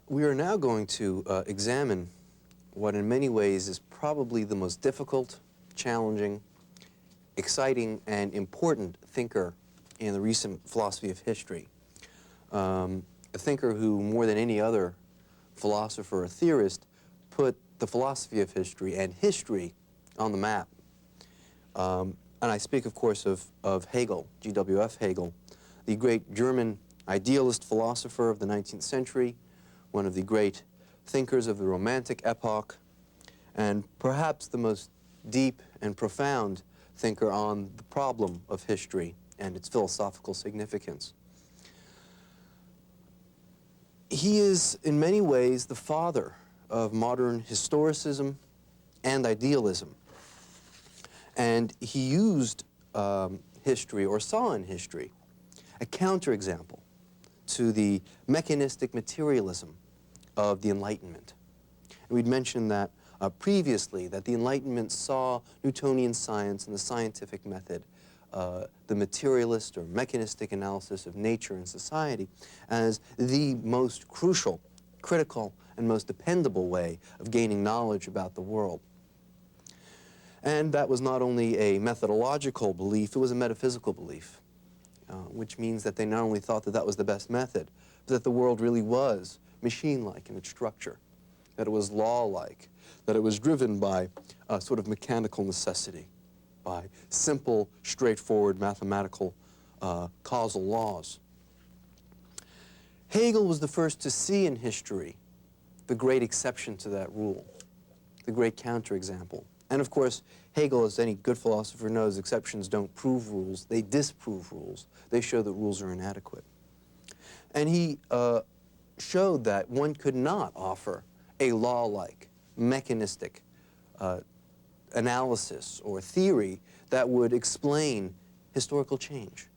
We are now going to examine what in many ways is probably the most difficult, challenging, exciting, and important thinker in the recent philosophy of history. A thinker who, more than any other philosopher or theorist, put the philosophy of history and history on the map. And I speak, of course, of Hegel, G.W.F. Hegel, the great German idealist philosopher of the 19th century, one of the great thinkers of the Romantic epoch, and perhaps the most deep and profound thinker on the problem of history and its philosophical significance. He is, in many ways, the father of modern historicism and idealism. And he used history, or saw in history, a counterexample to the mechanistic materialism of the Enlightenment. And we'd mentioned that previously, that the Enlightenment saw Newtonian science and the scientific method, the materialist or mechanistic analysis of nature and society, as the most crucial, critical, and most dependable way of gaining knowledge about the world. And that was not only a methodological belief, it was a metaphysical belief, which means that they not only thought that that was the best method, but that the world really was machine-like in its structure, that it was law-like, that it was driven by a sort of mechanical necessity, by simple, straightforward mathematical causal laws. Hegel was the first to see in history the great exception to that rule, the great counterexample. And of course, Hegel, as any good philosopher knows, exceptions don't prove rules, they disprove rules. They show that rules are inadequate. And he showed that one could not offer a law-like, mechanistic analysis or theory that would explain historical change.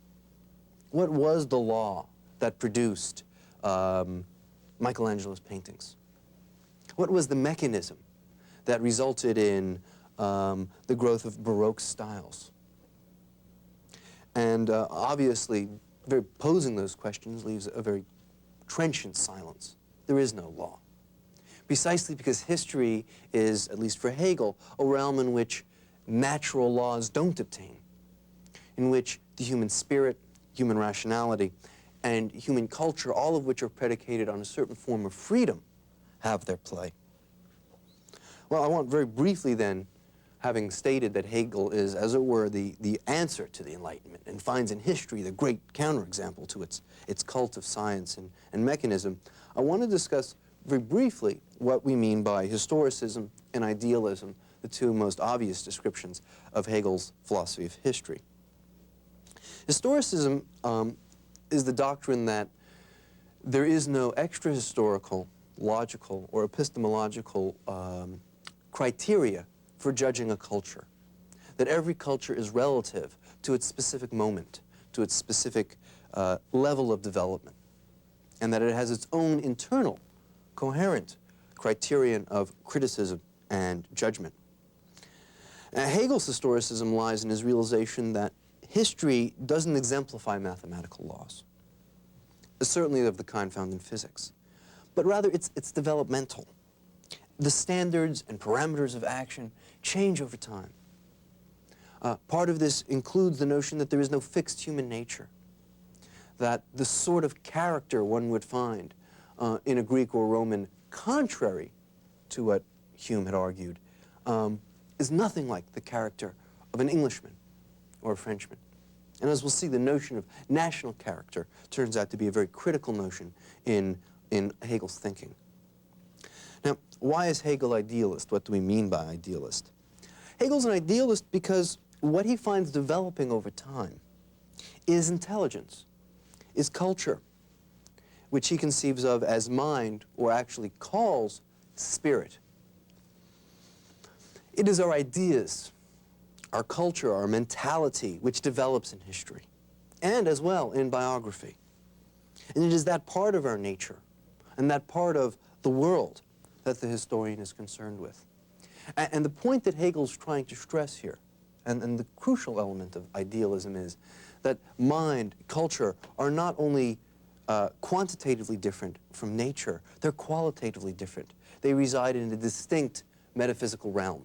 What was the law that produced Michelangelo's paintings? What was the mechanism that resulted in the growth of Baroque styles? And obviously, posing those questions leaves a very trenchant silence. There is no law. Precisely because history is, at least for Hegel, a realm in which natural laws don't obtain, in which the human spirit, human rationality, and human culture, all of which are predicated on a certain form of freedom, have their play. Well, I want very briefly then, having stated that Hegel is, as it were, the answer to the Enlightenment and finds in history the great counterexample to its cult of science and mechanism, I want to discuss very briefly what we mean by historicism and idealism, the two most obvious descriptions of Hegel's philosophy of history. Historicism is the doctrine that there is no extra-historical, logical, or epistemological criteria for judging a culture, that every culture is relative to its specific moment, to its specific level of development, and that it has its own internal, coherent criterion of criticism and judgment. Hegel's historicism lies in his realization that history doesn't exemplify mathematical laws, certainly of the kind found in physics, but rather it's developmental. The standards and parameters of action change over time. Part of this includes the notion that there is no fixed human nature, that the sort of character one would find in a Greek or Roman, contrary to what Hume had argued, is nothing like the character of an Englishman or a Frenchman. And as we'll see, the notion of national character turns out to be a very critical notion in Hegel's thinking. Now, why is Hegel idealist? What do we mean by idealist? Hegel's an idealist because what he finds developing over time is intelligence, is culture, which he conceives of as mind, or actually calls spirit. It is our ideas, our culture, our mentality, which develops in history, and as well in biography. And it is that part of our nature, and that part of the world that the historian is concerned with. And the point that Hegel's trying to stress here, and the crucial element of idealism, is that mind, culture, are not only quantitatively different from nature. They're qualitatively different. They reside in a distinct metaphysical realm,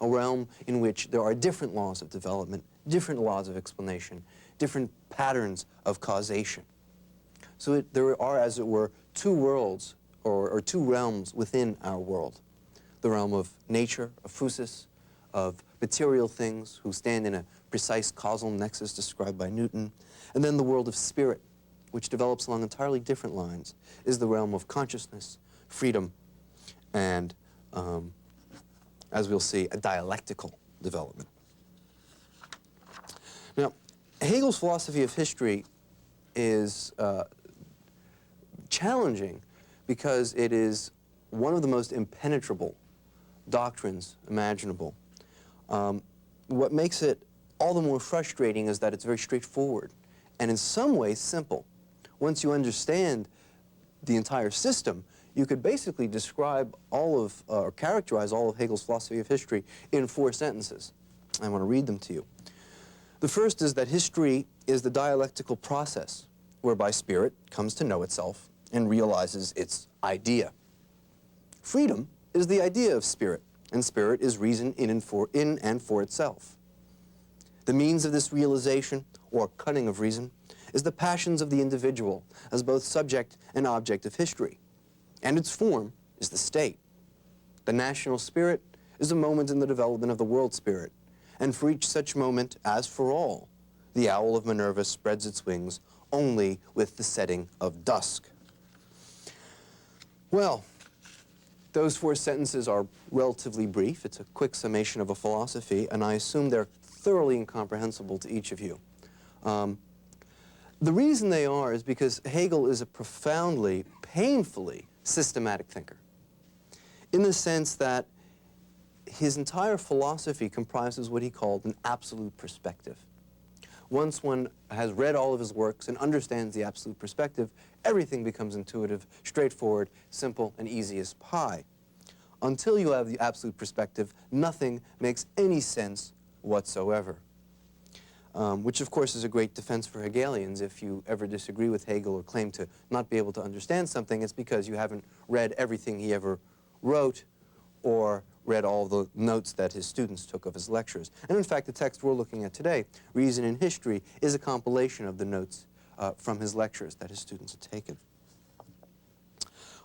a realm in which there are different laws of development, different laws of explanation, different patterns of causation. So there are, as it were, two worlds, or two realms within our world. The realm of nature, of physis, of material things who stand in a precise causal nexus described by Newton, and then the world of spirit, which develops along entirely different lines, is the realm of consciousness, freedom, and, as we'll see, a dialectical development. Now, Hegel's philosophy of history is challenging because it is one of the most impenetrable doctrines imaginable. What makes it all the more frustrating is that it's very straightforward and in some ways simple. Once you understand the entire system, you could basically describe all of, or characterize all of Hegel's philosophy of history in 4 sentences. I want to read them to you. The first is that history is the dialectical process whereby spirit comes to know itself and realizes its idea. Freedom is the idea of spirit, and spirit is reason in and for itself. The means of this realization, or cunning of reason, is the passions of the individual as both subject and object of history, and its form is the state. The national spirit is a moment in the development of the world spirit, and for each such moment, as for all, the Owl of Minerva spreads its wings only with the setting of dusk. Well, those 4 sentences are relatively brief. It's a quick summation of a philosophy, and I assume they're thoroughly incomprehensible to each of you. The reason they are is because Hegel is a profoundly, painfully systematic thinker, in the sense that his entire philosophy comprises what he called an absolute perspective. Once one has read all of his works and understands the absolute perspective, everything becomes intuitive, straightforward, simple, and easy as pie. Until you have the absolute perspective, nothing makes any sense whatsoever. Which, of course, is a great defense for Hegelians. If you ever disagree with Hegel or claim to not be able to understand something, it's because you haven't read everything he ever wrote or read all the notes that his students took of his lectures. And in fact, the text we're looking at today, Reason in History, is a compilation of the notes from his lectures that his students had taken.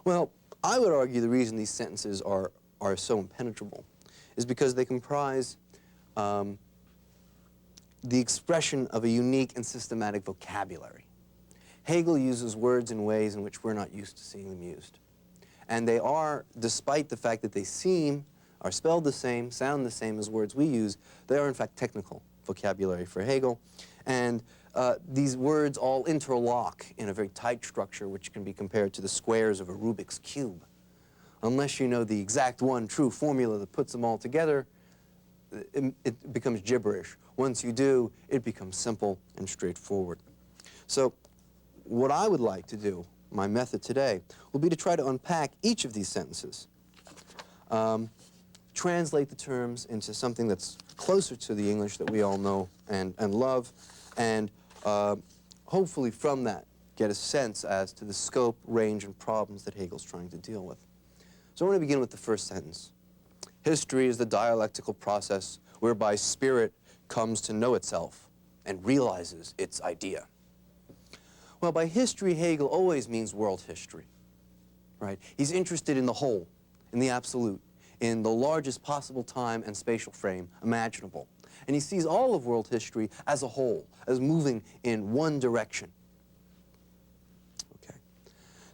Well, I would argue the reason these sentences are so impenetrable is because they comprise the expression of a unique and systematic vocabulary. Hegel uses words in ways in which we're not used to seeing them used. And they are, despite the fact that they are spelled the same, sound the same as words we use, they are in fact technical vocabulary for Hegel. And these words all interlock in a very tight structure which can be compared to the squares of a Rubik's Cube. Unless you know the exact one true formula that puts them all together, it becomes gibberish. Once you do, it becomes simple and straightforward. So what I would like to do, my method today, will be to try to unpack each of these sentences, translate the terms into something that's closer to the English that we all know and love, and hopefully from that get a sense as to the scope, range, and problems that Hegel's trying to deal with. So I want to begin with the first sentence. History is the dialectical process whereby spirit comes to know itself and realizes its idea. Well, by history, Hegel always means world history, right? He's interested in the whole, in the absolute, in the largest possible time and spatial frame imaginable. And he sees all of world history as a whole, as moving in one direction. Okay.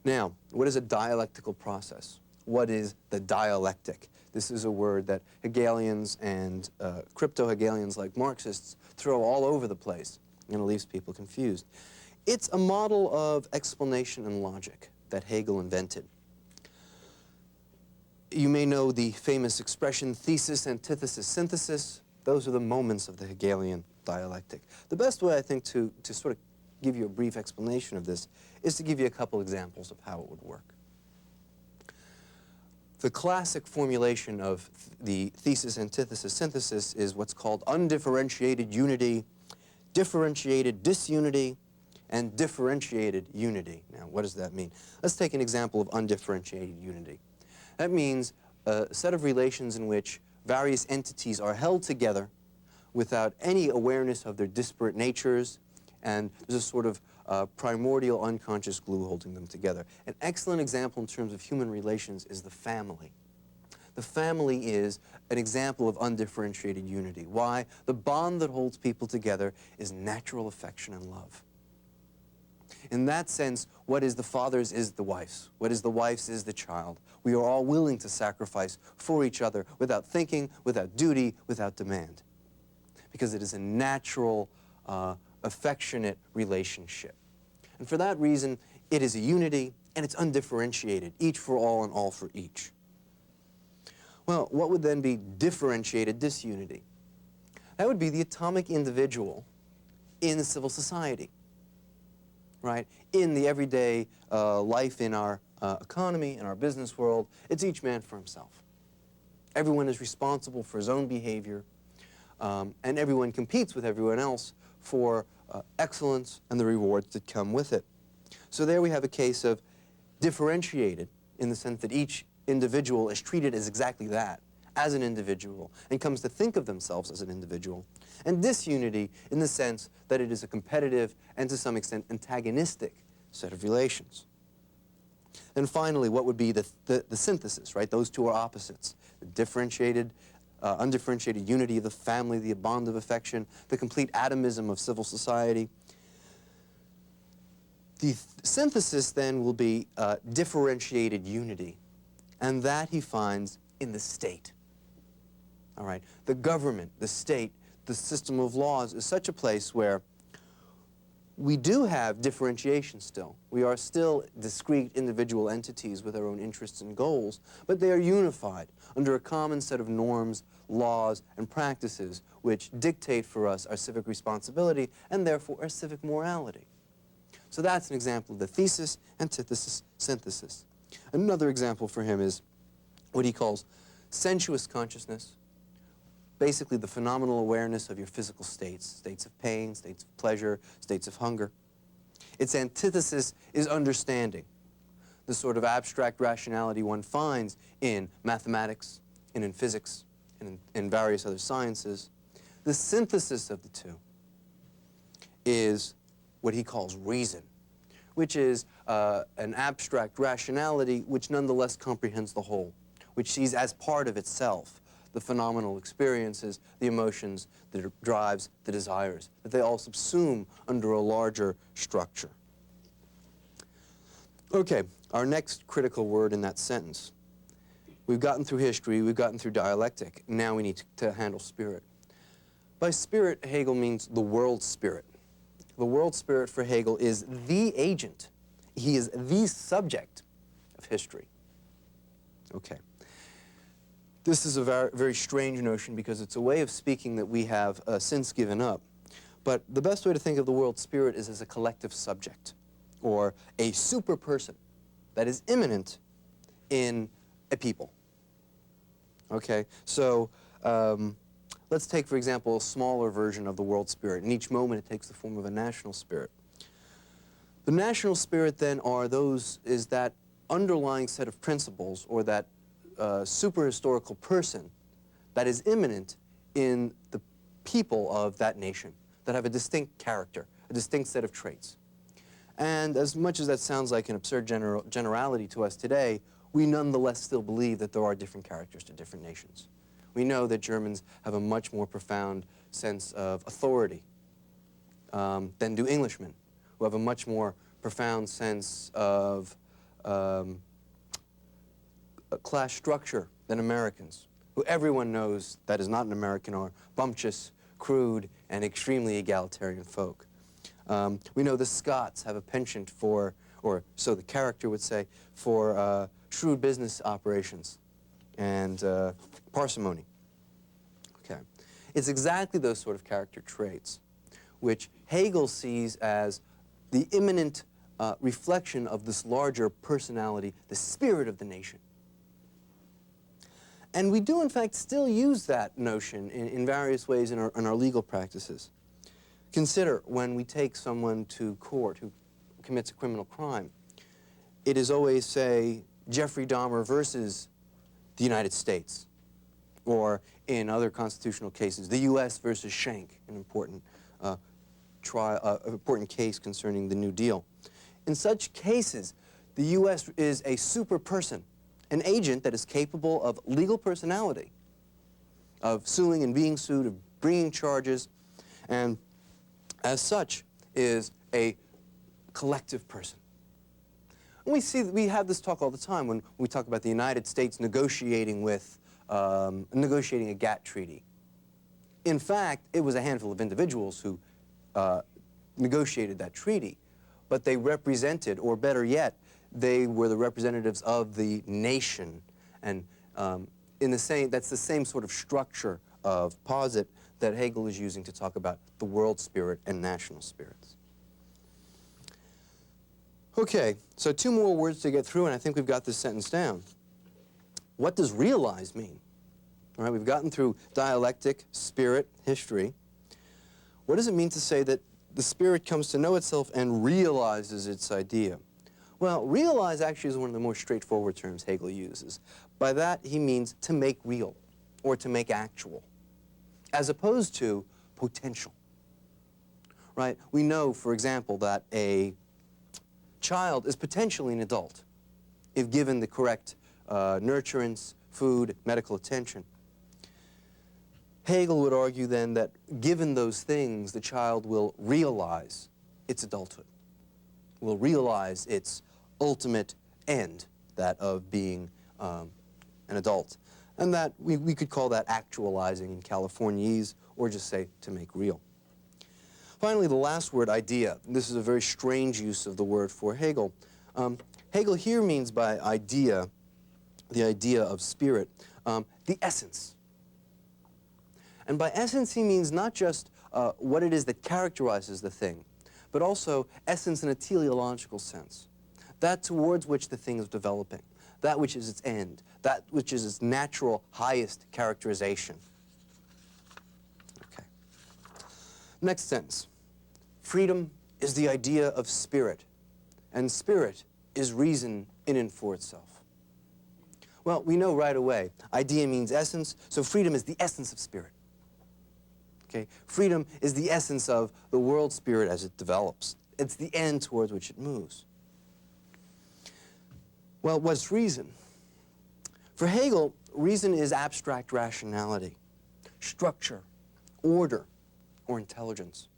Now, what is a dialectical process? What is the dialectic? This is a word that Hegelians and crypto-Hegelians like Marxists throw all over the place, and it leaves people confused. It's a model of explanation and logic that Hegel invented. You may know the famous expression thesis, antithesis, synthesis. Those are the moments of the Hegelian dialectic. The best way, I think, to sort of give you a brief explanation of this is to give you a couple examples of how it would work. The classic formulation of the thesis, antithesis, synthesis is what's called undifferentiated unity, differentiated disunity, and differentiated unity. Now, what does that mean? Let's take an example of undifferentiated unity. That means a set of relations in which various entities are held together without any awareness of their disparate natures, and there's a sort of primordial unconscious glue holding them together. An excellent example in terms of human relations is the family. The family is an example of undifferentiated unity. Why? The bond that holds people together is natural affection and love. In that sense, what is the father's is the wife's. What is the wife's is the child. We are all willing to sacrifice for each other without thinking, without duty, without demand. Because it is a natural, affectionate relationship. And for that reason, it is a unity, and it's undifferentiated, each for all and all for each. Well, what would then be differentiated disunity? That would be the atomic individual in civil society, right? In the everyday life in our economy, in our business world, it's each man for himself. Everyone is responsible for his own behavior, and everyone competes with everyone else for excellence and the rewards that come with it. So there we have a case of differentiated in the sense that each individual is treated as exactly that, as an individual, and comes to think of themselves as an individual. And disunity in the sense that it is a competitive and to some extent antagonistic set of relations. And finally, what would be the synthesis, right? Those two are opposites. The differentiated, undifferentiated unity of the family, the bond of affection, the complete atomism of civil society. The synthesis then will be differentiated unity, and that he finds in the state. All right, the government, the state, the system of laws is such a place where we do have differentiation still. We are still discrete individual entities with our own interests and goals, but they are unified under a common set of norms, laws, and practices which dictate for us our civic responsibility and therefore our civic morality. So that's an example of the thesis, antithesis, synthesis. Another example for him is what he calls sensuous consciousness, basically the phenomenal awareness of your physical states, states of pain, states of pleasure, states of hunger. Its antithesis is understanding, the sort of abstract rationality one finds in mathematics and in physics and in various other sciences. The synthesis of the two is what he calls reason, which is an abstract rationality which nonetheless comprehends the whole, which sees as part of itself the phenomenal experiences, the emotions, the drives, the desires, that they all subsume under a larger structure. Okay, our next critical word in that sentence. We've gotten through history, we've gotten through dialectic, now we need to handle spirit. By spirit, Hegel means the world spirit. The world spirit for Hegel is the agent. He is the subject of history. Okay. This is a very strange notion because it's a way of speaking that we have since given up. But the best way to think of the world spirit is as a collective subject, or a super person that is immanent in a people. Okay, so let's take, for example, a smaller version of the world spirit. In each moment it takes the form of a national spirit. The national spirit then is that underlying set of principles, or that super-historical person that is immanent in the people of that nation, that have a distinct character, a distinct set of traits. And as much as that sounds like an absurd generality to us today, we nonetheless still believe that there are different characters to different nations. We know that Germans have a much more profound sense of authority than do Englishmen, who have a much more profound sense of class structure than Americans, who everyone knows that is not an American are bumptious, crude, and extremely egalitarian folk. We know the Scots have a penchant for, or so the character would say, for shrewd business operations and parsimony. Okay. It's exactly those sort of character traits which Hegel sees as the immanent reflection of this larger personality, the spirit of the nation. And we do, in fact, still use that notion in various ways in our legal practices. consider when we take someone to court who commits a criminal crime, it is always, say, Jeffrey Dahmer versus the United States, or in other constitutional cases, the U.S. versus Schenck, an important important case concerning the New Deal. In such cases, the U.S. is a super person, an agent that is capable of legal personality, of suing and being sued, of bringing charges, and as such is a collective person. And we have this talk all the time when we talk about the United States negotiating with, negotiating a GATT treaty. In fact, it was a handful of individuals who negotiated that treaty, but they represented, or better yet, they were the representatives of the nation. And that's the same sort of structure of posit that Hegel is using to talk about the world spirit and national spirits. Okay, so two more words to get through, and I think we've got this sentence down. What does realize mean? All right, we've gotten through dialectic, spirit, history. What does it mean to say that the spirit comes to know itself and realizes its idea? Well, realize actually is one of the more straightforward terms Hegel uses. By that, he means to make real, or to make actual, as opposed to potential. Right? We know, for example, that a child is potentially an adult if given the correct nurturance, food, medical attention. Hegel would argue then that given those things, the child will realize its adulthood, will realize its ultimate end, that of being an adult. And that we could call that actualizing in Californiese, or just say to make real. Finally, the last word, idea. This is a very strange use of the word for Hegel. Hegel here means by idea, the idea of spirit, the essence. And by essence, he means not just what it is that characterizes the thing, but also essence in a teleological sense, that towards which the thing is developing, that which is its end, that which is its natural highest characterization. Okay. Next sentence. Freedom is the idea of spirit, and spirit is reason in and for itself. Well, we know right away, idea means essence, so freedom is the essence of spirit. Okay? Freedom is the essence of the world spirit as it develops. It's the end towards which it moves. Well, what's reason? For Hegel, reason is abstract rationality, structure, order, or intelligence.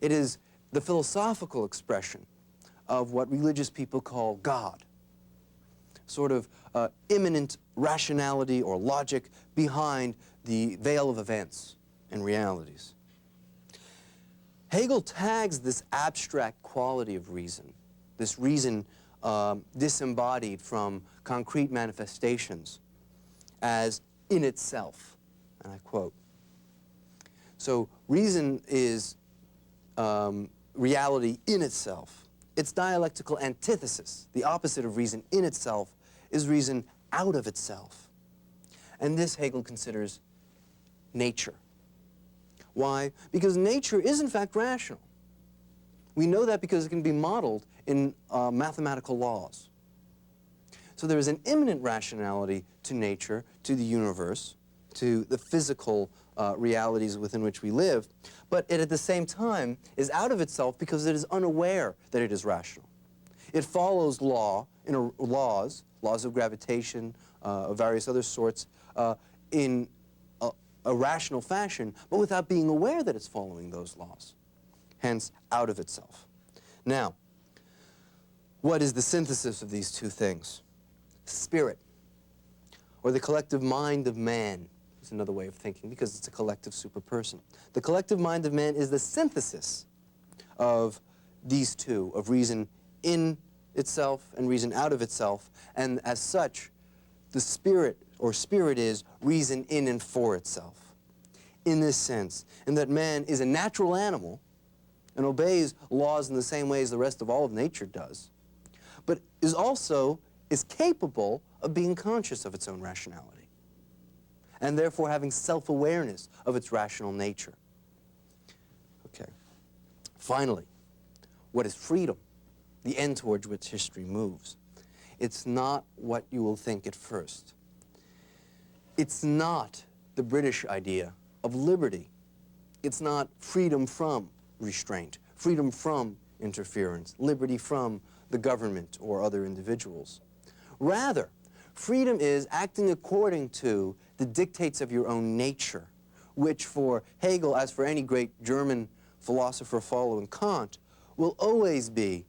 It is the philosophical expression of what religious people call God, sort of immanent rationality or logic behind the veil of events and realities. Hegel tags this abstract quality of reason, this reason disembodied from concrete manifestations, as in itself, and I quote. So reason is reality in itself. Its dialectical antithesis, the opposite of reason in itself, is reason out of itself. And this Hegel considers nature. Why? Because nature is in fact rational. We know that because it can be modeled in mathematical laws. So there is an immanent rationality to nature, to the universe, to the physical realities within which we live, but it at the same time is out of itself because it is unaware that it is rational. It follows laws of gravitation, of various other sorts, in a rational fashion, but without being aware that it's following those laws, hence out of itself. Now, what is the synthesis of these two things? Spirit, or the collective mind of man, is another way of thinking, because it's a collective superperson. The collective mind of man is the synthesis of these two, of reason in itself and reason out of itself, and as such, the spirit, or spirit, is reason in and for itself. In this sense, in that man is a natural animal and obeys laws in the same way as the rest of all of nature does, but is capable of being conscious of its own rationality, and therefore having self-awareness of its rational nature. Okay. Finally, what is freedom? The end towards which history moves. It's not what you will think at first. It's not the British idea of liberty. It's not freedom from restraint, freedom from interference, liberty from the government or other individuals. Rather, freedom is acting according to the dictates of your own nature, which for Hegel, as for any great German philosopher following Kant, will always be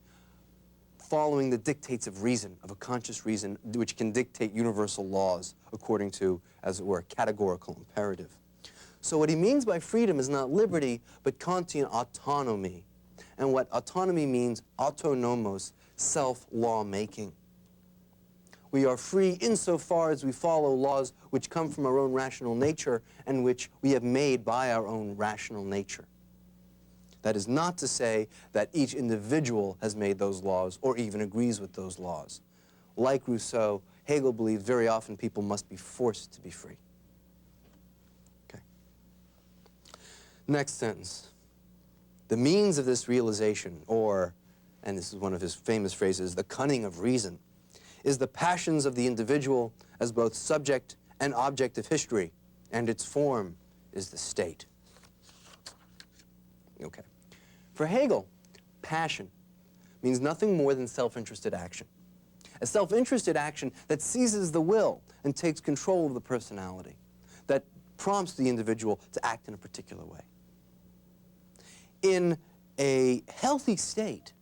following the dictates of reason, of a conscious reason, which can dictate universal laws according to, as it were, a categorical imperative. So what he means by freedom is not liberty, but Kantian autonomy. And what autonomy means, autonomos, self-law-making. We are free insofar as we follow laws which come from our own rational nature and which we have made by our own rational nature. That is not to say that each individual has made those laws or even agrees with those laws. Like Rousseau, Hegel believed very often people must be forced to be free. Okay. Next sentence. The means of this realization, or, and this is one of his famous phrases, the cunning of reason, is the passions of the individual as both subject and object of history, and its form is the state. Okay. For Hegel, passion means nothing more than self-interested action. A self-interested action that seizes the will and takes control of the personality, that prompts the individual to act in a particular way. In a healthy state,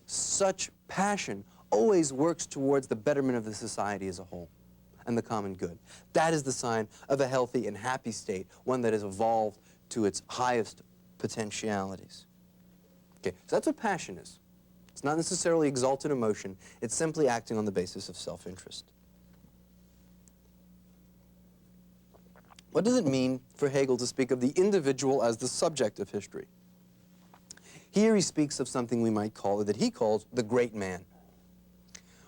such passion always works towards the betterment of the society as a whole and the common good. That is the sign of a healthy and happy state, one that has evolved to its highest potentialities. Okay, so that's what passion is. It's not necessarily exalted emotion. It's simply acting on the basis of self-interest. What does it mean for Hegel to speak of the individual as the subject of history? Here he speaks of something we might call, that he calls, the great man.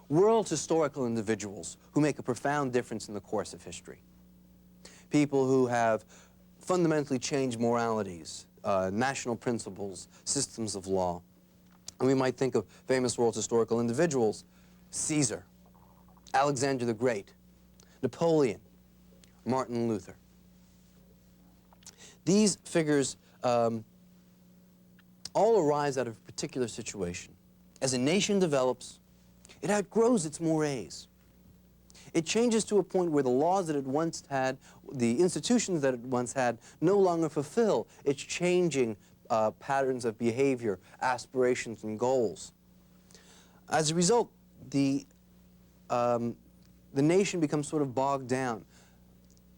World historical individuals who make a profound difference in the course of history. People who have fundamentally changed moralities, national principles, systems of law. And we might think of famous world historical individuals: Caesar, Alexander the Great, Napoleon, Martin Luther. These figures all arise out of a particular situation. As a nation develops, it outgrows its mores. It changes to a point where the laws that it once had, the institutions that it once had, no longer fulfill its changing patterns of behavior, aspirations, and goals. As a result, the nation becomes sort of bogged down.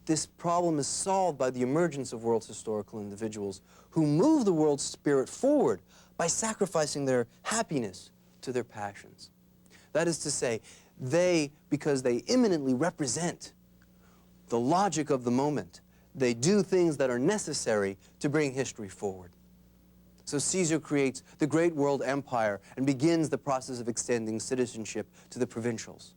This problem is solved by the emergence of world historical individuals who move the world spirit forward by sacrificing their happiness to their passions. That is to say, they, because they immanently represent the logic of the moment, they do things that are necessary to bring history forward. So Caesar creates the great world empire and begins the process of extending citizenship to the provincials.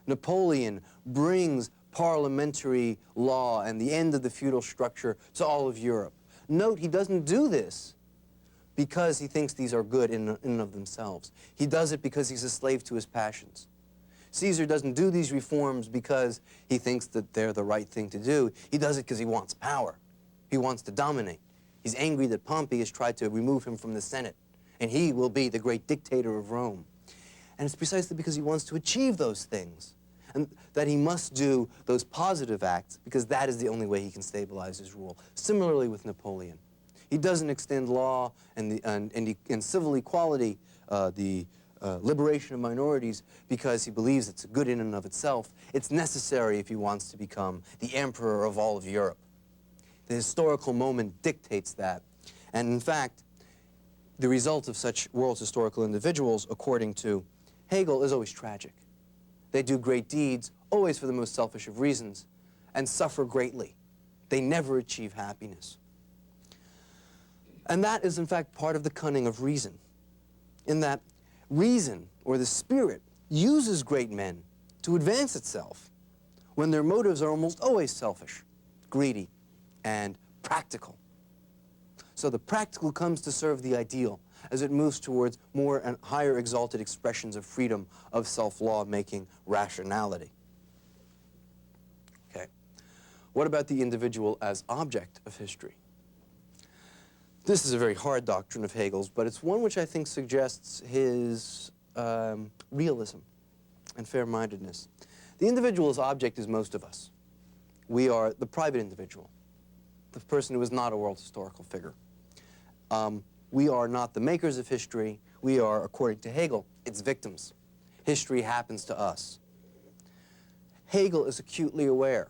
Napoleon brings parliamentary law and the end of the feudal structure to all of Europe. Note, he doesn't do this because he thinks these are good in and of themselves. He does it because he's a slave to his passions. Caesar doesn't do these reforms because he thinks that they're the right thing to do. He does it because he wants power. He wants to dominate. He's angry that Pompey has tried to remove him from the Senate, and he will be the great dictator of Rome. And it's precisely because he wants to achieve those things, and that he must do those positive acts, because that is the only way he can stabilize his rule. Similarly with Napoleon. He doesn't extend law and civil equality, the liberation of minorities, because he believes it's good in and of itself. It's necessary if he wants to become the emperor of all of Europe. The historical moment dictates that. And in fact, the result of such world historical individuals, according to Hegel, is always tragic. They do great deeds, always for the most selfish of reasons, and suffer greatly. They never achieve happiness. And that is, in fact, part of the cunning of reason, in that reason, or the spirit, uses great men to advance itself when their motives are almost always selfish, greedy, and practical. So the practical comes to serve the ideal as it moves towards more and higher exalted expressions of freedom, of self-law making, rationality. Okay. What about the individual as object of history? This is a very hard doctrine of Hegel's, but it's one which I think suggests his realism and fair-mindedness. The individual as object is most of us. We are the private individual, the person who is not a world historical figure. We are not the makers of history. We are, according to Hegel, its victims. History happens to us. Hegel is acutely aware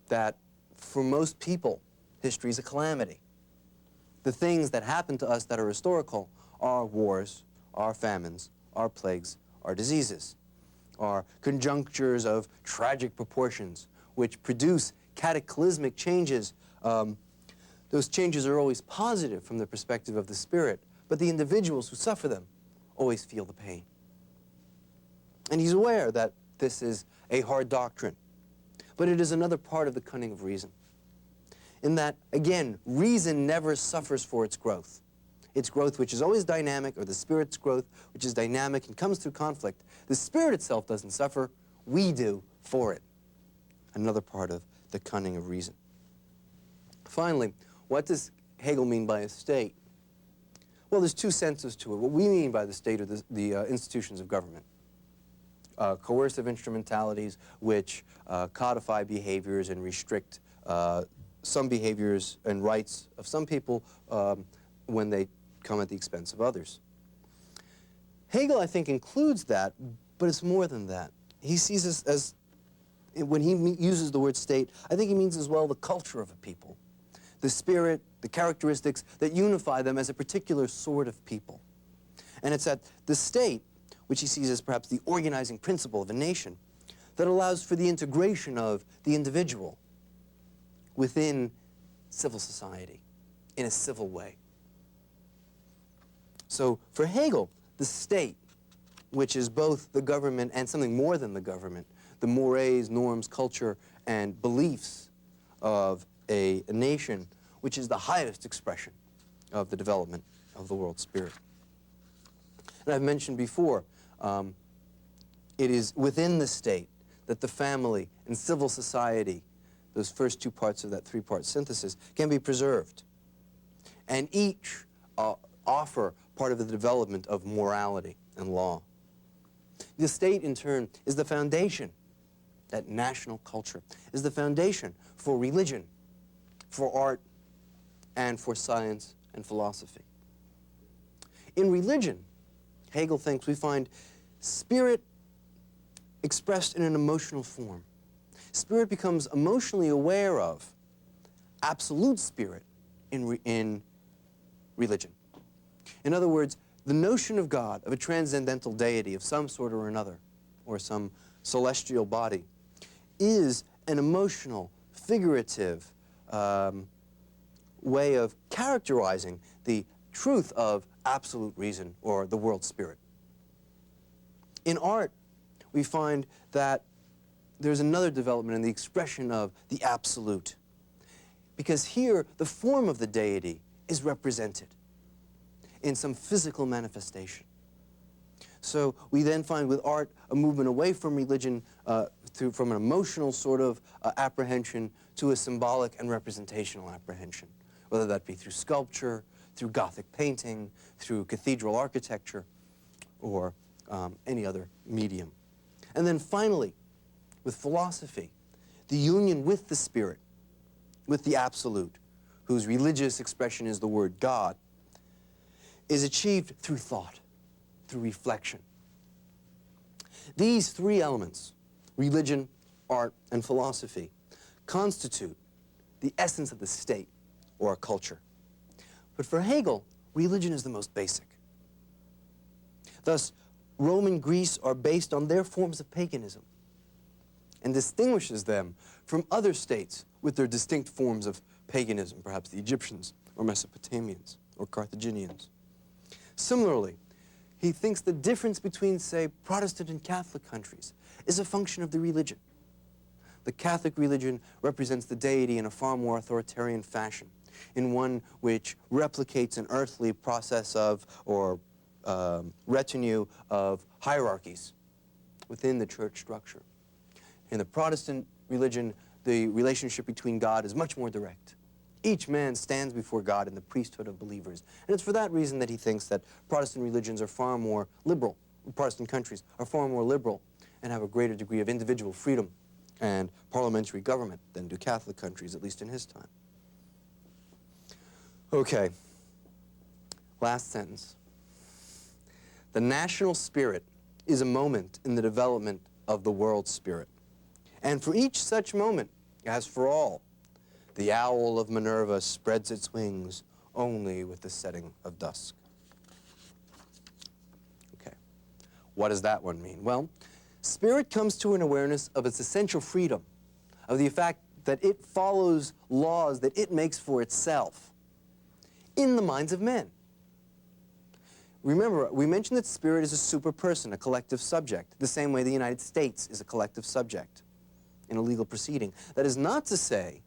that for most people, history is a calamity. The things that happen to us that are historical are wars, are famines, are plagues, are diseases, are conjunctures of tragic proportions which produce cataclysmic changes. Those changes are always positive from the perspective of the spirit, but the individuals who suffer them always feel the pain. And he's aware that this is a hard doctrine, but it is another part of the cunning of reason. In that, again, reason never suffers for its growth. Its growth, which is always dynamic, or the spirit's growth, which is dynamic and comes through conflict. The spirit itself doesn't suffer, we do for it. Another part of the cunning of reason. Finally, what does Hegel mean by a state? Well, there's two senses to it. What we mean by the state are the institutions of government. Coercive instrumentalities which codify behaviors and restrict some behaviors and rights of some people when they come at the expense of others. Hegel, I think, includes that, but it's more than that. He sees us as, when he uses the word state, I think he means as well the culture of a people, the spirit, the characteristics that unify them as a particular sort of people. And it's at the state, which he sees as perhaps the organizing principle of a nation, that allows for the integration of the individual within civil society in a civil way. So for Hegel, the state, which is both the government and something more than the government, the mores, norms, culture, and beliefs of a nation, which is the highest expression of the development of the world spirit. And I've mentioned before, it is within the state that the family and civil society, those first two parts of that three-part synthesis, can be preserved. And each offer part of the development of morality and law. The state, in turn, is the foundation, that national culture, is the foundation for religion, for art, and for science and philosophy. In religion, Hegel thinks we find spirit expressed in an emotional form. Spirit becomes emotionally aware of absolute spirit in religion. In other words, the notion of God, of a transcendental deity of some sort or another, or some celestial body, is an emotional, figurative way of characterizing the truth of absolute reason or the world spirit. In art, we find that there's another development in the expression of the absolute, because here the form of the deity is represented in some physical manifestation. So we then find with art a movement away from religion, from an emotional sort of apprehension to a symbolic and representational apprehension, whether that be through sculpture, through Gothic painting, through cathedral architecture, or any other medium. And then finally, with philosophy, the union with the spirit, with the absolute, whose religious expression is the word God, is achieved through thought, through reflection. These three elements, religion, art, and philosophy, constitute the essence of the state or a culture. But for Hegel, religion is the most basic. Thus, Rome and Greece are based on their forms of paganism and distinguishes them from other states with their distinct forms of paganism, perhaps the Egyptians or Mesopotamians or Carthaginians. Similarly, he thinks the difference between, say, Protestant and Catholic countries is a function of the religion. The Catholic religion represents the deity in a far more authoritarian fashion. in one which replicates an earthly process of, or retinue of hierarchies within the church structure. In the Protestant religion, the relationship between God is much more direct. Each man stands before God in the priesthood of believers. And it's for that reason that he thinks that Protestant religions are far more liberal, Protestant countries are far more liberal and have a greater degree of individual freedom and parliamentary government than do Catholic countries, at least in his time. Okay, last sentence. The national spirit is a moment in the development of the world spirit. And for each such moment, as for all, the owl of Minerva spreads its wings only with the setting of dusk. Okay, what does that one mean? Well, spirit comes to an awareness of its essential freedom, of the fact that it follows laws that it makes for itself in the minds of men. Remember, we mentioned that spirit is a super person, a collective subject, the same way the United States is a collective subject in a legal proceeding. That is not to say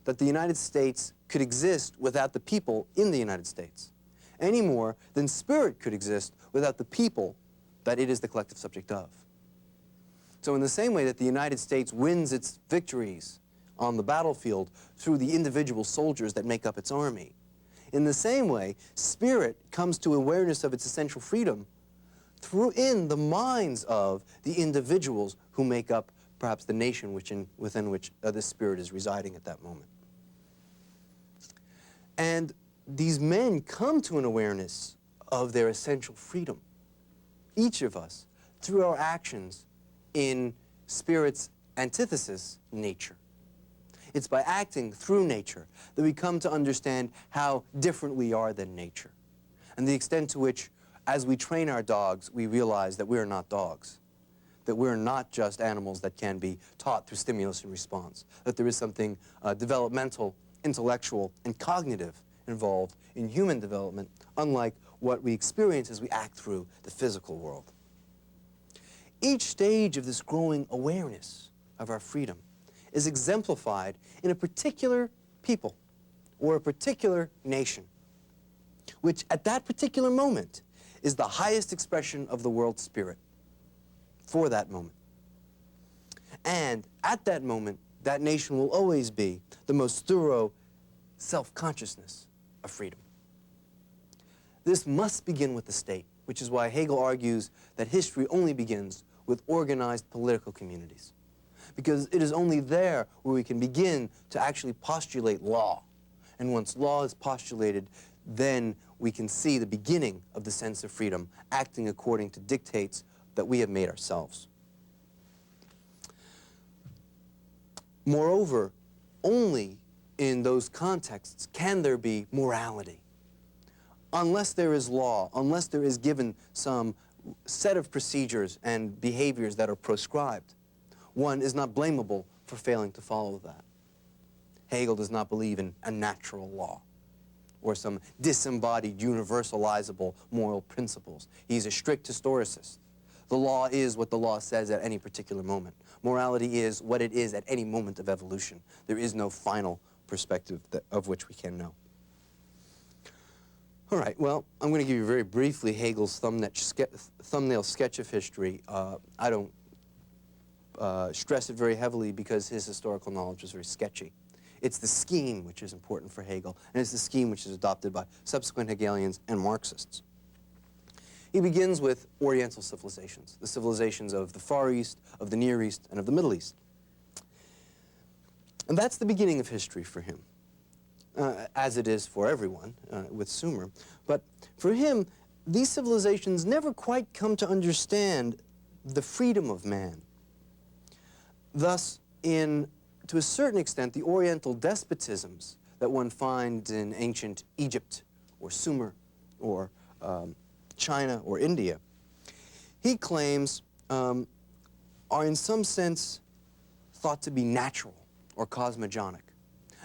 that the United States could exist without the people in the United States, any more than spirit could exist without the people that it is the collective subject of. So in the same way that the United States wins its victories on the battlefield through the individual soldiers that make up its army, in the same way, spirit comes to awareness of its essential freedom in the minds of the individuals who make up perhaps the nation within which this spirit is residing at that moment. And these men come to an awareness of their essential freedom, each of us, through our actions in spirit's antithesis, nature. It's by acting through nature that we come to understand how different we are than nature, and the extent to which, as we train our dogs, we realize that we are not dogs, that we're not just animals that can be taught through stimulus and response, that there is something developmental, intellectual, and cognitive involved in human development, unlike what we experience as we act through the physical world. Each stage of this growing awareness of our freedom is exemplified in a particular people or a particular nation, which at that particular moment is the highest expression of the world spirit for that moment. And at that moment, that nation will always be the most thorough self-consciousness of freedom. This must begin with the state, which is why Hegel argues that history only begins with organized political communities, because it is only there where we can begin to actually postulate law. And once law is postulated, then we can see the beginning of the sense of freedom, acting according to dictates that we have made ourselves. Moreover, only in those contexts can there be morality. Unless there is law, unless there is given some set of procedures and behaviors that are proscribed, one is not blamable for failing to follow that. Hegel does not believe in a natural law or some disembodied, universalizable moral principles. He's a strict historicist. The law is what the law says at any particular moment. Morality is what it is at any moment of evolution. There is no final perspective of which we can know. All right, well, I'm going to give you very briefly Hegel's thumbnail sketch of history. I don't stress it very heavily because his historical knowledge is very sketchy. It's the scheme which is important for Hegel, and it's the scheme which is adopted by subsequent Hegelians and Marxists. He begins with Oriental civilizations, the civilizations of the Far East, of the Near East, and of the Middle East. And that's the beginning of history for him, as it is for everyone with Sumer. But for him, these civilizations never quite come to understand the freedom of man. Thus, to a certain extent, the Oriental despotisms that one finds in ancient Egypt or Sumer or China or India, he claims are in some sense thought to be natural or cosmogonic.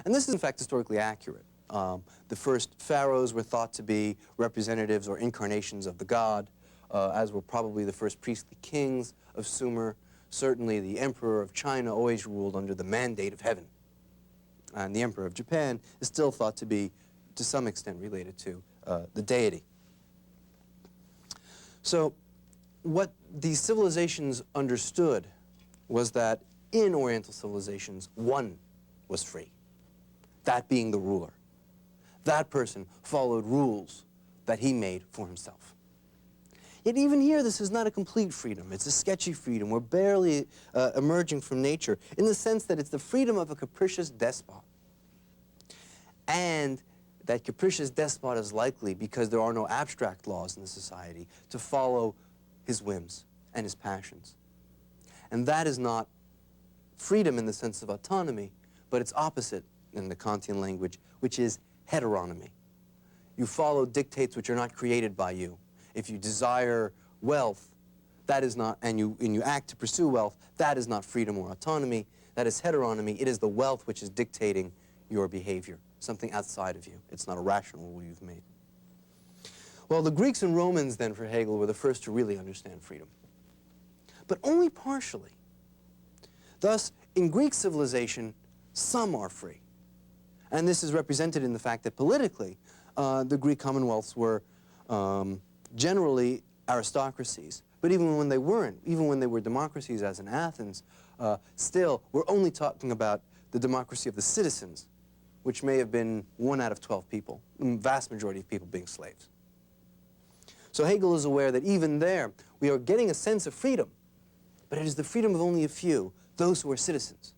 And this is in fact historically accurate. The first pharaohs were thought to be representatives or incarnations of the god, as were probably the first priestly kings of Sumer. Certainly the emperor of China always ruled under the mandate of heaven. and the Emperor of Japan is still thought to be, to some extent, related to the deity. So what these civilizations understood was that in Oriental civilizations, one was free, that being the ruler. That person followed rules that he made for himself. Yet even here, this is not a complete freedom. It's a sketchy freedom. We're barely emerging from nature in the sense that it's the freedom of a capricious despot. And that capricious despot is likely, because there are no abstract laws in the society, to follow his whims and his passions. And that is not freedom in the sense of autonomy, but its opposite in the Kantian language, which is heteronomy. You follow dictates which are not created by you. If you desire wealth, that is not, and you act to pursue wealth, that is not freedom or autonomy. That is heteronomy. It is the wealth which is dictating your behavior, something outside of you. It's not a rational rule you've made. Well, the Greeks and Romans, then, for Hegel, were the first to really understand freedom, but only partially. Thus, in Greek civilization, some are free. And this is represented in the fact that politically, the Greek commonwealths were generally aristocracies. But even when they weren't, even when they were democracies, as in Athens, still, we're only talking about the democracy of the citizens, which may have been 1 out of 12 people, the vast majority of people being slaves. So Hegel is aware that even there, we are getting a sense of freedom, but it is the freedom of only a few, those who are citizens,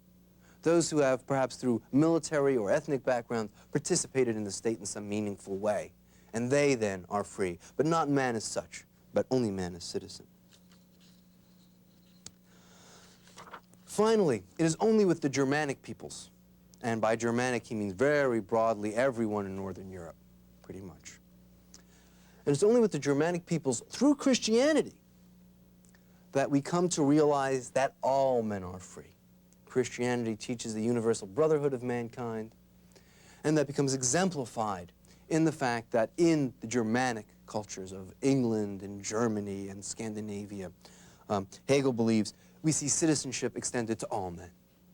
those who have, perhaps through military or ethnic background, participated in the state in some meaningful way. And they, then, are free, but not man as such, but only man as citizen. Finally, it is only with the Germanic peoples, and by Germanic he means very broadly everyone in Northern Europe, pretty much. And it's only with the Germanic peoples, through Christianity, that we come to realize that all men are free. Christianity teaches the universal brotherhood of mankind, and that becomes exemplified in the fact that in the Germanic cultures of England and Germany and Scandinavia, Hegel believes we see citizenship extended to all men.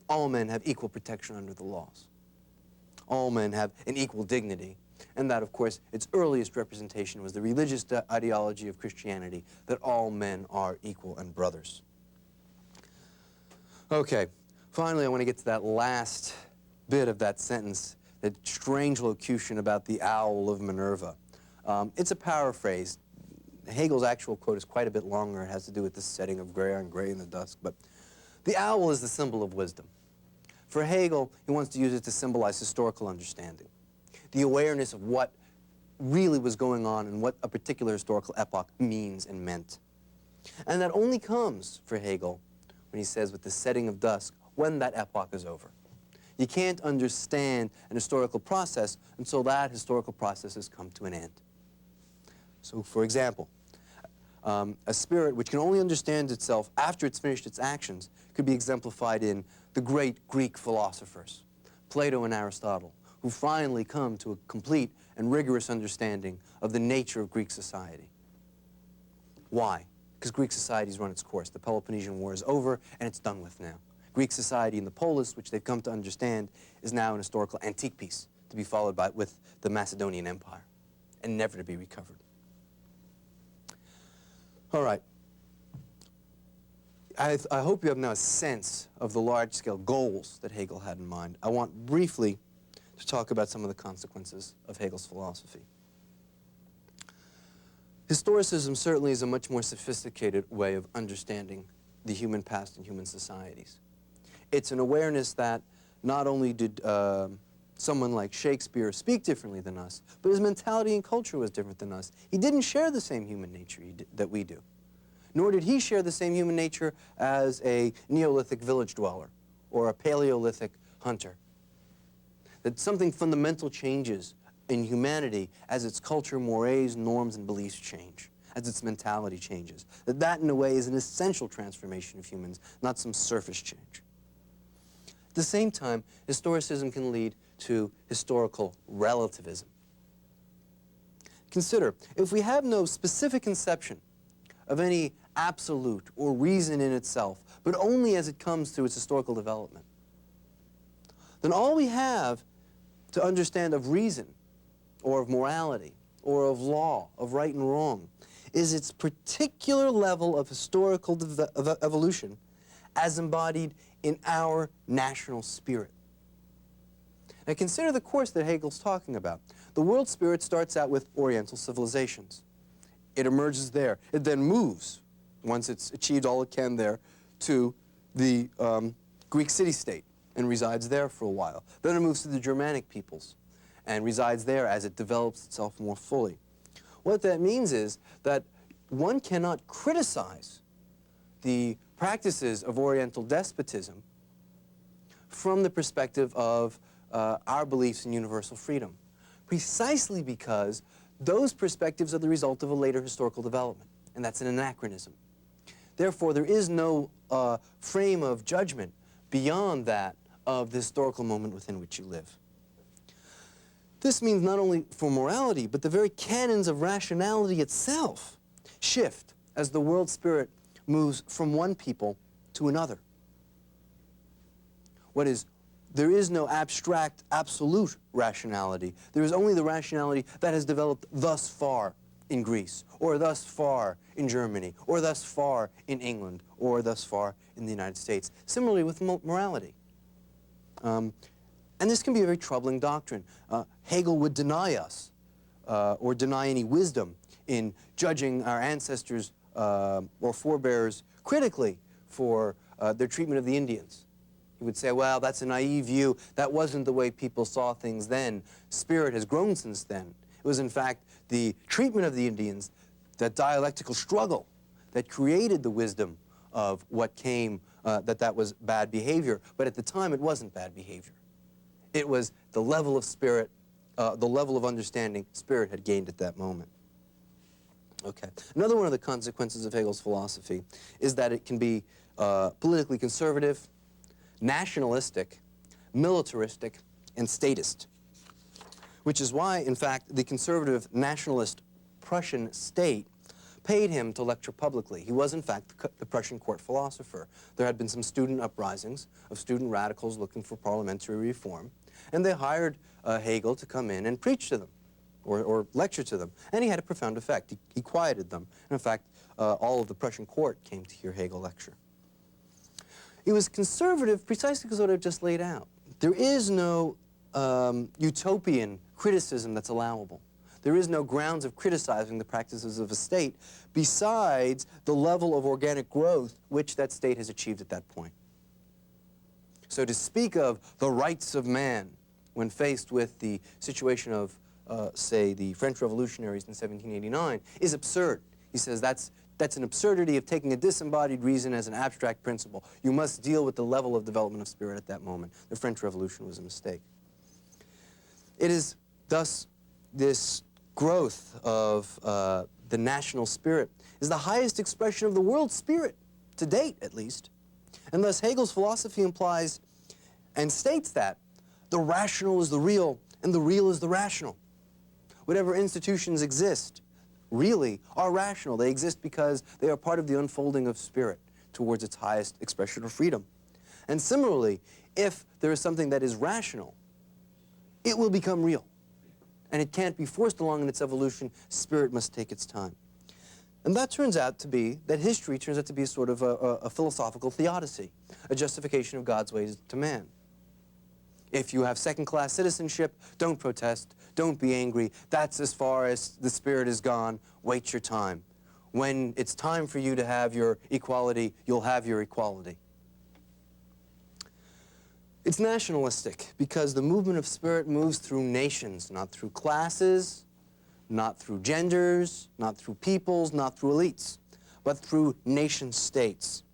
All men have equal protection under the laws. All men have an equal dignity. And that, of course, its earliest representation was the religious ideology of Christianity, that all men are equal and brothers. Okay, finally I want to get to that last bit of that sentence, that strange locution about the Owl of Minerva. It's a paraphrase. Hegel's actual quote is quite a bit longer. It has to do with the setting of gray on gray in the dusk. But the owl is the symbol of wisdom. For Hegel, he wants to use it to symbolize historical understanding, the awareness of what really was going on and what a particular historical epoch means and meant. And that only comes, for Hegel, when he says with the setting of dusk, when that epoch is over. You can't understand an historical process until that historical process has come to an end. So, for example, a spirit which can only understand itself after it's finished its actions could be exemplified in the great Greek philosophers, Plato and Aristotle, who finally come to a complete and rigorous understanding of the nature of Greek society. Why? Because Greek society's run its course. The Peloponnesian War is over, and it's done with now. Greek society in the polis, which they've come to understand, is now an historical antique piece to be followed with the Macedonian Empire, and never to be recovered. All right. I hope you have now a sense of the large-scale goals that Hegel had in mind. I want briefly to talk about some of the consequences of Hegel's philosophy. Historicism certainly is a much more sophisticated way of understanding the human past and human societies. It's an awareness that not only did someone like Shakespeare speak differently than us, but his mentality and culture was different than us. He didn't share the same human nature that we do, nor did he share the same human nature as a Neolithic village dweller or a Paleolithic hunter. That something fundamental changes in humanity as its culture, mores, norms, and beliefs change, as its mentality changes. That, in a way, is an essential transformation of humans, not some surface change. At the same time, historicism can lead to historical relativism. Consider, if we have no specific conception of any absolute or reason in itself, but only as it comes through its historical development, then all we have to understand of reason, or of morality, or of law, of right and wrong, is its particular level of historical evolution as embodied in our national spirit. Now consider the course that Hegel's talking about. The world spirit starts out with Oriental civilizations. It emerges there. It then moves, once it's achieved all it can there, to the Greek city-state and resides there for a while. Then it moves to the Germanic peoples and resides there as it develops itself more fully. What that means is that one cannot criticize the practices of Oriental despotism from the perspective of our beliefs in universal freedom, precisely because those perspectives are the result of a later historical development, and that's an anachronism. Therefore, there is no frame of judgment beyond that of the historical moment within which you live. This means not only for morality, but the very canons of rationality itself shift as the world spirit moves from one people to another. There is no abstract, absolute rationality. There is only the rationality that has developed thus far in Greece, or thus far in Germany, or thus far in England, or thus far in the United States. Similarly with morality. And this can be a very troubling doctrine. Hegel would deny us, or deny any wisdom in judging our ancestors or forebears critically for their treatment of the Indians. He would say, well, that's a naive view. That wasn't the way people saw things then. Spirit has grown since then. It was, in fact, the treatment of the Indians, that dialectical struggle, that created the wisdom of what came, that was bad behavior. But at the time, it wasn't bad behavior. It was the level of spirit, the level of understanding spirit had gained at that moment. Okay. Another one of the consequences of Hegel's philosophy is that it can be politically conservative, nationalistic, militaristic, and statist. Which is why, in fact, the conservative nationalist Prussian state paid him to lecture publicly. He was, in fact, the Prussian court philosopher. There had been some student uprisings of student radicals looking for parliamentary reform, and they hired Hegel to come in and preach to them, or lecture to them. And he had a profound effect. He quieted them. And in fact, all of the Prussian court came to hear Hegel lecture. It was conservative precisely because of what I've just laid out. There is no utopian criticism that's allowable. There is no grounds of criticizing the practices of a state besides the level of organic growth which that state has achieved at that point. So to speak of the rights of man when faced with the situation of, say, the French revolutionaries in 1789 is absurd. He says that's an absurdity of taking a disembodied reason as an abstract principle. You must deal with the level of development of spirit at that moment. The French Revolution was a mistake. It is thus this growth of the national spirit is the highest expression of the world spirit, to date at least. And thus Hegel's philosophy implies and states that the rational is the real and the real is the rational. Whatever institutions exist really are rational. They exist because they are part of the unfolding of spirit towards its highest expression of freedom. And similarly, if there is something that is rational, it will become real. And it can't be forced along in its evolution. Spirit must take its time. And that turns out to be, that history turns out to be a sort of a philosophical theodicy, a justification of God's ways to man. If you have second-class citizenship, don't protest, don't be angry. That's as far as the spirit is gone. Wait your time. When it's time for you to have your equality, you'll have your equality. It's nationalistic because the movement of spirit moves through nations, not through classes, not through genders, not through peoples, not through elites, but through nation-states.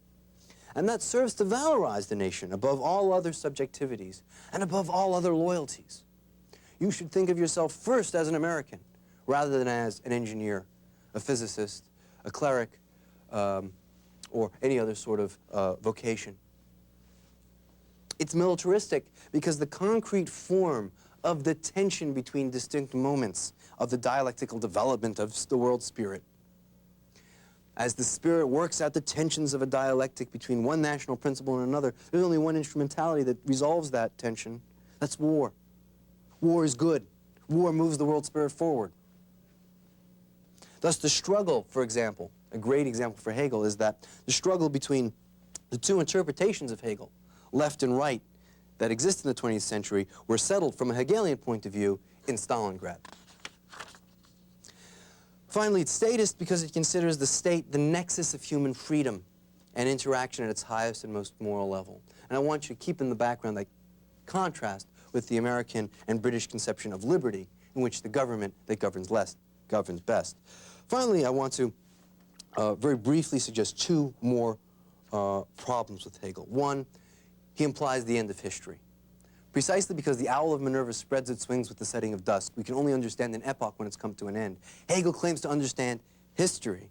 And that serves to valorize the nation above all other subjectivities and above all other loyalties. You should think of yourself first as an American rather than as an engineer, a physicist, a cleric, or any other sort of vocation. It's militaristic because the concrete form of the tension between distinct moments of the dialectical development of the world spirit. As the spirit works out the tensions of a dialectic between one national principle and another, there's only one instrumentality that resolves that tension, That's war. War is good. War moves the world spirit forward. Thus, the struggle, for example, a great example for Hegel is that the struggle between the two interpretations of Hegel, left and right, that exist in the 20th century were settled from a Hegelian point of view in Stalingrad. Finally, it's statist because it considers the state the nexus of human freedom and interaction at its highest and most moral level. And I want you to keep in the background that contrast with the American and British conception of liberty, in which the government that governs less governs best. Finally, I want to very briefly suggest two more problems with Hegel. One, he implies the end of history. Precisely because the Owl of Minerva spreads its wings with the setting of dusk, we can only understand an epoch when it's come to an end. Hegel claims to understand history.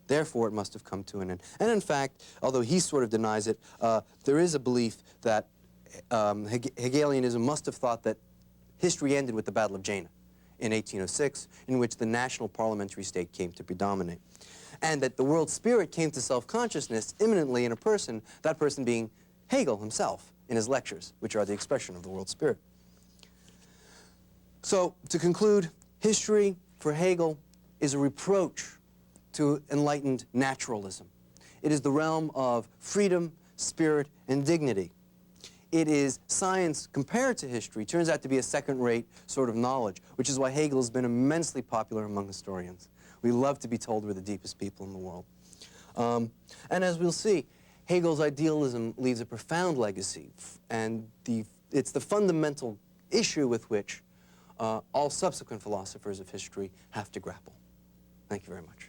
Therefore, it must have come to an end. And in fact, although he sort of denies it, there is a belief that Hegelianism must have thought that history ended with the Battle of Jena in 1806, in which the national parliamentary state came to predominate. And that the world spirit came to self-consciousness imminently in a person, that person being Hegel himself in his lectures, which are the expression of the world spirit. So, to conclude, history for Hegel is a reproach to enlightened naturalism. It is the realm of freedom, spirit, and dignity. It is science compared to history, turns out to be a second-rate sort of knowledge, which is why Hegel has been immensely popular among historians. We love to be told we're the deepest people in the world. And as we'll see, Hegel's idealism leaves a profound legacy, and it's the fundamental issue with which all subsequent philosophers of history have to grapple. Thank you very much.